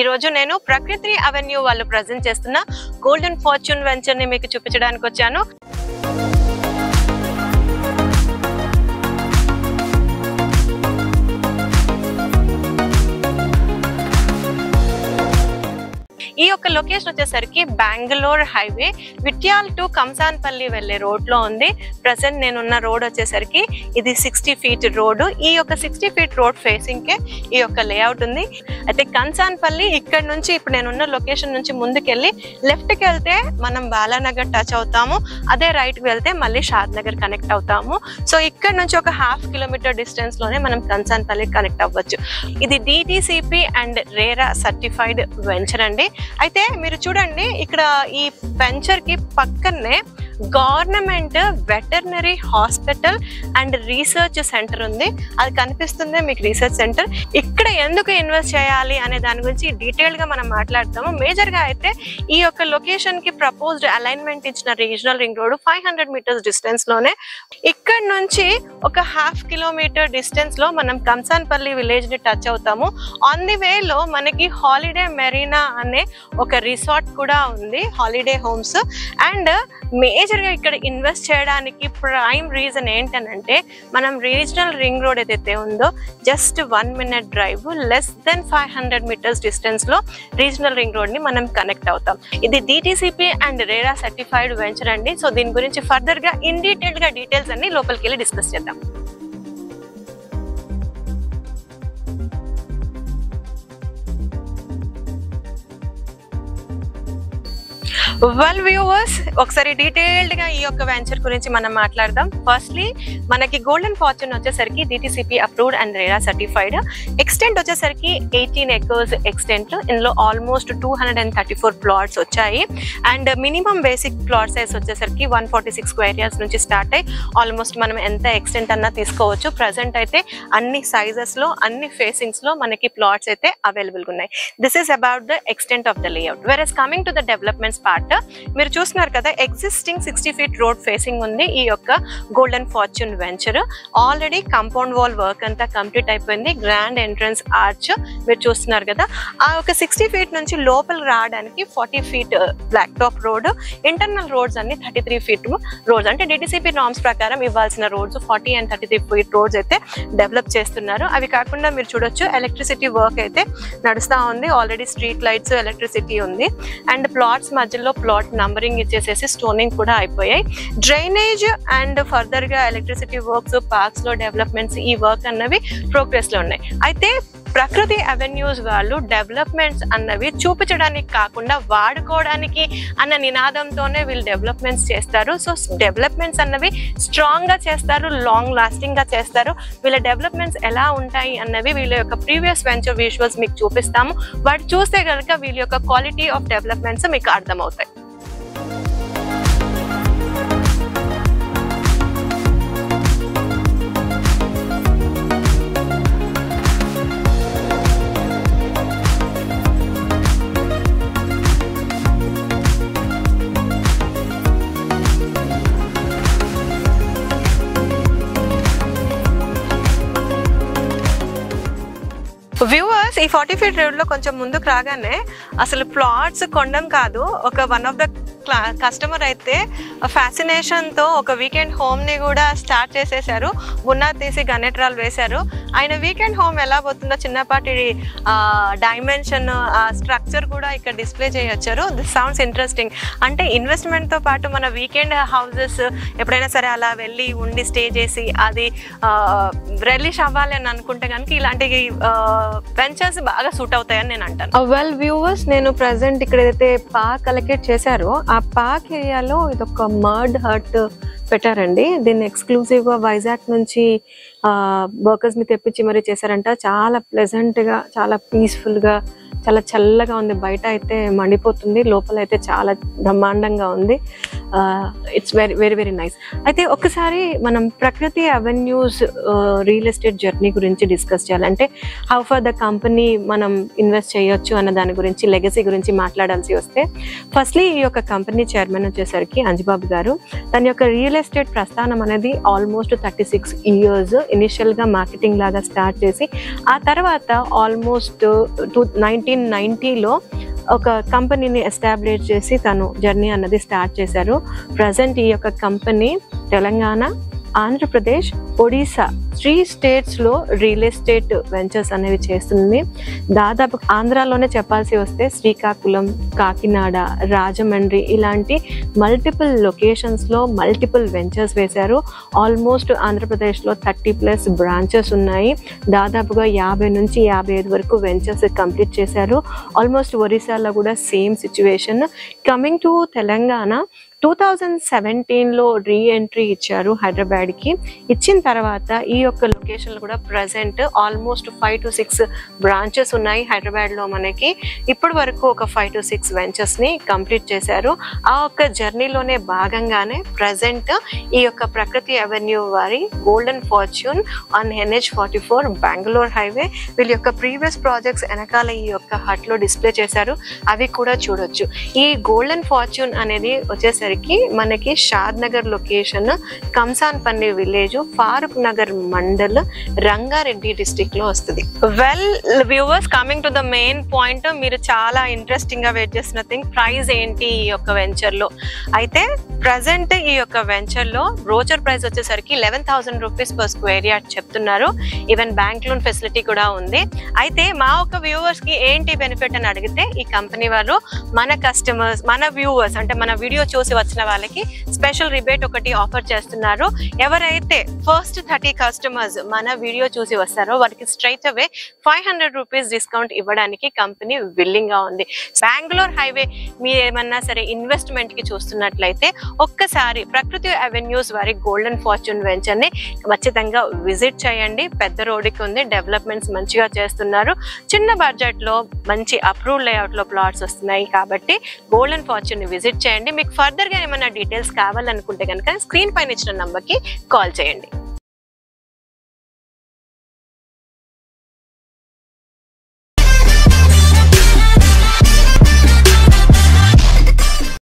ఈ రోజు నేను ప్రకృతి అవెన్యూ వాళ్ళు ప్రెజెంట్ చేస్తున్న గోల్డెన్ ఫార్చ్యూన్ వెంచర్ ని మీకు చూపించడానికి వచ్చాను. ఈ యొక్క లొకేషన్ వచ్చేసరికి బెంగళూరు హైవే విట్యాల్ టు కంసాన్పల్లి వెళ్లే రోడ్ లో ఉంది. ప్రెసెంట్ నేనున్న రోడ్ వచ్చేసరికి ఇది 60 ఫీట్ రోడ్. ఈ యొక్క 60 ఫీట్ రోడ్ ఫేసింగ్ కే ఈ యొక్క లేఅవుట్ ఉంది. అయితే కంసాన్పల్లి ఇక్కడ నుంచి ఇప్పుడు నేనున్న లొకేషన్ నుంచి ముందుకెళ్ళి లెఫ్ట్ కి వెళ్తే మనం బాలానగర్ టచ్ అవుతాము. అదే రైట్ కి వెళ్తే మళ్ళీ షాద్ నగర్ కనెక్ట్ అవుతాము. సో ఇక్కడ నుంచి ఒక ½ కిలోమీటర్ డిస్టెన్స్ లోనే మనం కంసాన్పల్లి కనెక్ట్ అవ్వచ్చు. ఇది DTCP and RERA certified venture అండి. అయితే మీరు చూడండి, ఇక్కడ ఈ వెంచర్ కి పక్కనే government veterinary hospital and research centre ఉంది. అది కనిపిస్తుంది మీకు, రీసెర్చ్ సెంటర్. ఇక్కడ ఎందుకు ఇన్వెస్ట్ చేయాలి అనే దాని గురించి డీటెయిల్ గా మనం మాట్లాడతాము. మేజర్ గా అయితే ఈ యొక్క లొకేషన్ కి ప్రపోజ్డ్ అలైన్మెంట్ ఇచ్చిన regional ring road 500 metres distance లోనే. ఇక్కడ నుంచి ఒక ½ కిలోమీటర్ డిస్టెన్స్ లో మనం కంసాన్పల్లి విలేజ్ ని టచ్ అవుతాము. ఆన్ ది వే లో మనకి హాలిడే మెరీనా అనే ఒక రిసార్ట్ కూడా ఉంది, హాలిడే హోమ్స్. అండ్ మేజర్ గా ఇక్కడ ఇన్వెస్ట్ చేయడానికి ప్రైమ్ రీజన్ ఏంటనంటే, మనం రీజనల్ రింగ్ రోడ్ ఏదైతే ఉందో just 1 minute drive, less than 500 metres distance లో రీజనల్ రింగ్ రోడ్ ని మనం కనెక్ట్ అవుతాం. ఇది DTCP and RERA certified venture అండి. సో దీని గురించి ఫర్దర్ గా ఇన్ డీటెయిల్స్ అన్ని లోపలికి వెళ్ళి డిస్కస్ చేద్దాం. వెల్ వ్యూవర్స్, ఒకసారి డీటెయిల్డ్ గా ఈ యొక్క వెంచర్ గురించి మనం మాట్లాడదాం. ఫస్ట్లీ మనకి గోల్డెన్ ఫార్చ్యూన్ వచ్చేసరికి DTCP approved and RERA certified. Extent వచ్చేసరికి 18 acres ఎక్స్టెంట్. ఇందులో ఆల్మోస్ట్ 234 ప్లాట్స్ వచ్చాయి. And minimum basic plot size వచ్చేసరికి 146 స్క్వేర్ యార్డ్స్ నుంచి స్టార్ట్ అయ్యి ఆల్మోస్ట్ మనం ఎంత ఎక్స్టెంట్ అన్నా తీసుకోవచ్చు. ప్రజెంట్ అయితే అన్ని సైజెస్ లో, అన్ని ఫేసింగ్స్ లో మనకి ప్లాట్స్ అయితే అవైలబుల్ గా ఉన్నాయి. This is about the extent of the layout. Whereas coming to the developments part, మీరు చూస్తున్నారు కదా, ఎగ్జిస్టింగ్ 60 ఫీట్ రోడ్ ఫేసింగ్ ఉంది ఈ యొక్క golden fortune venture. Already compound wall work అంతా కంప్లీట్ అయిపోయింది. గ్రాండ్ ఎంట్రన్స్ ఆర్చ్ మీరు చూస్తున్నారు కదా. ఆ ఒక 60 ఫీట్ నుంచి లోపలికి రావడానికి 40 feet black top road. Internal roads అన్ని 33 ఫీట్ రోడ్స్. అంటే DTCP నార్మ్స్ ప్రకారం ఇవ్వాల్సిన రోడ్స్ 40 and 33 ఫీట్ రోడ్స్ అయితే డెవలప్ చేస్తున్నారు. అవి కాకుండా మీరు చూడొచ్చు, ఎలక్ట్రిసిటీ వర్క్ అయితే నడుస్తూ ఉంది. ఆల్రెడీ స్ట్రీట్ లైట్స్, ఎలక్ట్రిసిటీ ఉంది. అండ్ ప్లాట్స్ మధ్యలో ప్లాట్ నంబరింగ్ ఇచ్చేసేసి స్టోనింగ్ కూడా అయిపోయాయి. డ్రైనేజ్ అండ్ ఫర్దర్ గా ఎలక్ట్రిసిటీ వర్క్స్, పార్క్స్ లో డెవలప్మెంట్స్, ఈ వర్క్ అన్నవి ప్రోగ్రెస్ లో ఉన్నాయి. అయితే ప్రకృతి అవెన్యూస్ వాళ్ళు డెవలప్మెంట్స్ అన్నవి చూపించడానికి కాకుండా వాడుకోవడానికి అన్న నినాదంతోనే వీళ్ళు డెవలప్మెంట్స్ చేస్తారు. సో డెవలప్మెంట్స్ అన్నవి స్ట్రాంగ్ గా చేస్తారు, లాంగ్ లాస్టింగ్ గా చేస్తారు. వీళ్ళ డెవలప్మెంట్స్ ఎలా ఉంటాయి అన్నవి వీళ్ళ యొక్క ప్రీవియస్ వెంచర్ విజువల్స్ మీకు చూపిస్తాము. వాటి చూస్తే కనుక వీళ్ళ యొక్క క్వాలిటీ ఆఫ్ డెవలప్మెంట్స్ మీకు అర్థమవుతాయి. వ్యూవర్స్, ఈ 40 ఫీట్ రోడ్ లో కొంచెం ముందుకు రాగానే అసలు ప్లాట్స్ కొండం కాదు, ఒక వన్ ఆఫ్ ద కస్టమర్ అయితే ఫ్యాసినేషన్ తో ఒక వీకెండ్ హోమ్ ని కూడా స్టార్ట్ చేసేసారు. బున్నాది తీసి గణేట్రాలు వేశారు. ఆయన వీకెండ్ హోమ్ ఎలా పోతుందో చిన్నపాటి డైమెన్షన్, స్ట్రక్చర్ కూడా ఇక్కడ డిస్ప్లే చేయొచ్చారు. This sounds interesting. అంటే ఇన్వెస్ట్మెంట్ తో పాటు మన వీకెండ్ హౌసెస్ ఎప్పుడైనా సరే అలా వెళ్ళి ఉండి స్టే చేసి అది రిలీష్ అవ్వాలి అని అనుకుంటే కనుక ఇలాంటి వెంచర్స్ బాగా సూట్ అవుతాయని నేను అంటాను. వెల్ వ్యూవర్స్, నేను ప్రెసెంట్ ఇక్కడ ఏదైతే పార్క్ అలొకేట్ చేశారో ఆ పార్క్ ఏరియాలో ఇదొక మర్డ్ హట్ పెట్టారండి. దీన్ని ఎక్స్క్లూజివ్ గా వైజాగ్ నుంచి వర్కర్స్ ని తెప్పించి మరీ చేశారంట. చాలా ప్లెజెంట్ గా, చాలా పీస్ఫుల్ గా, చాలా చల్లగా ఉంది. బయట అయితే మండిపోతుంది, లోపల అయితే చాలా బ్రహ్మాండంగా ఉంది. It's very very very nice. అయితే ఒక్కసారి మనం ప్రకృతి అవెన్యూస్ రియల్ ఎస్టేట్ జర్నీ గురించి డిస్కస్ చేయాలంటే హౌ ఫర్ ద కంపెనీ మనం ఇన్వెస్ట్ చేయొచ్చు అన్న దాని గురించి, లెగసీ గురించి మాట్లాడాల్సి వస్తే, ఫస్ట్లీ ఈ యొక్క కంపెనీ చైర్మన్ వచ్చేసరికి అంజిబాబు గారు తన యొక్క రియల్ ఎస్టేట్ ప్రస్థానం అనేది ఆల్మోస్ట్ 36 years ఇనిషియల్గా మార్కెటింగ్ లాగా స్టార్ట్ చేసి ఆ తర్వాత ఆల్మోస్ట్ 1990లో ఒక కంపెనీని ఎస్టాబ్లిష్ చేసి తను జర్నీ అన్నది స్టార్ట్ చేశారు. ప్రజెంట్ ఈ యొక్క కంపెనీ తెలంగాణ, ఆంధ్రప్రదేశ్, ఒడిశా 3 స్టేట్స్లో రియల్ ఎస్టేట్ వెంచర్స్ అనేవి చేస్తుంది. దాదాపు ఆంధ్రాలోనే చెప్పాల్సి వస్తే శ్రీకాకుళం, కాకినాడ, రాజమండ్రి ఇలాంటి మల్టిపుల్ లొకేషన్స్లో మల్టిపుల్ వెంచర్స్ వేశారు. ఆల్మోస్ట్ ఆంధ్రప్రదేశ్లో 30+ బ్రాంచెస్ ఉన్నాయి. దాదాపుగా 50 నుంచి 55 వరకు వెంచర్స్ కంప్లీట్ చేశారు. ఆల్మోస్ట్ ఒరిస్సాలో కూడా same situation. Coming to Telangana, 2017లో రీఎంట్రీ ఇచ్చారు హైదరాబాద్కి. ఇచ్చిన తర్వాత ఈ యొక్క లొకేషన్లో కూడా ప్రజెంట్ ఆల్మోస్ట్ 5 to 6 బ్రాంచెస్ ఉన్నాయి హైదరాబాద్లో మనకి. ఇప్పటి వరకు ఒక 5 to 6 వెంచర్స్ని కంప్లీట్ చేశారు. ఆ ఒక్క జర్నీలోనే భాగంగానే ప్రజెంట్ ఈ యొక్క ప్రకృతి అవెన్యూ వారి golden fortune on NH44 Bengaluru highway వీళ్ళ యొక్క ప్రీవియస్ ప్రాజెక్ట్స్ వెనకాల ఈ యొక్క హట్లో డిస్ప్లే చేశారు. అవి కూడా చూడొచ్చు. ఈ గోల్డెన్ ఫార్చ్యూన్ అనేది వచ్చేసరికి మనకి Shad Nagar location, Kamsanpalli village, Farooq Nagar mandal, Rangareddy district లో వస్తుంది. Well viewers, coming to the main point, మీరు చాలా ఇంట్రెస్టింగ్ గా వెయిట్ చేస్తున్న థింగ్, ప్రైస్ ఏంటి ఈ యొక్క వెంచర్ లో. అయితే ప్రజెంట్ ఈ యొక్క వెంచర్ లో బ్రోచర్ ప్రైస్ వచ్చేసరికి 11,000 రూపీస్ పర్ స్క్వేర్ యార్డ్ చెప్తున్నారు. ఈవెన్ బ్యాంక్ లోన్ ఫెసిలిటీ కూడా ఉంది. అయితే మా ఒక వ్యూవర్స్ కి ఏంటి బెనిఫిట్ అని అడిగితే, ఈ కంపెనీ వాళ్ళు మన కస్టమర్స్, మన వ్యూవర్స్ అంటే మన వీడియో చూసి వచ్చిన వాళ్ళకి స్పెషల్ రిబేట్ ఒకటి ఆఫర్ చేస్తున్నారు. ఎవరైతే ఫస్ట్ 30 కస్టమర్స్ మన వీడియో చూసి వస్తారో వారికి స్ట్రైట్ అవే 500 రూపీస్ డిస్కౌంట్ ఇవ్వడానికి కంపెనీ విల్లింగ్ గా ఉంది. బెంగళూరు హైవే మీరు ఏమన్నా సరే ఇన్వెస్ట్మెంట్ కి చూస్తున్నట్లయితే ఒక్కసారి ప్రకృతి అవెన్యూస్ వారి గోల్డెన్ ఫార్చ్యూన్ వెంచర్ ని ఖచ్చితంగా విజిట్ చేయండి. పెద్ద రోడ్డుకి ఉంది, డెవలప్మెంట్స్ మంచిగా చేస్తున్నారు. చిన్న బడ్జెట్ లో మంచి అప్రూవ్డ్ లేఅవుట్ లో ప్లాట్స్ వస్తున్నాయి కాబట్టి గోల్డెన్ ఫార్చ్యూన్ ని విజిట్ చేయండి. మీకు ఫర్దర్ గా ఏమైనా డీటెయిల్స్ కావాలనుకుంటే కనుక స్క్రీన్ పైన ఇచ్చిన నంబర్ కి కాల్ చేయండి.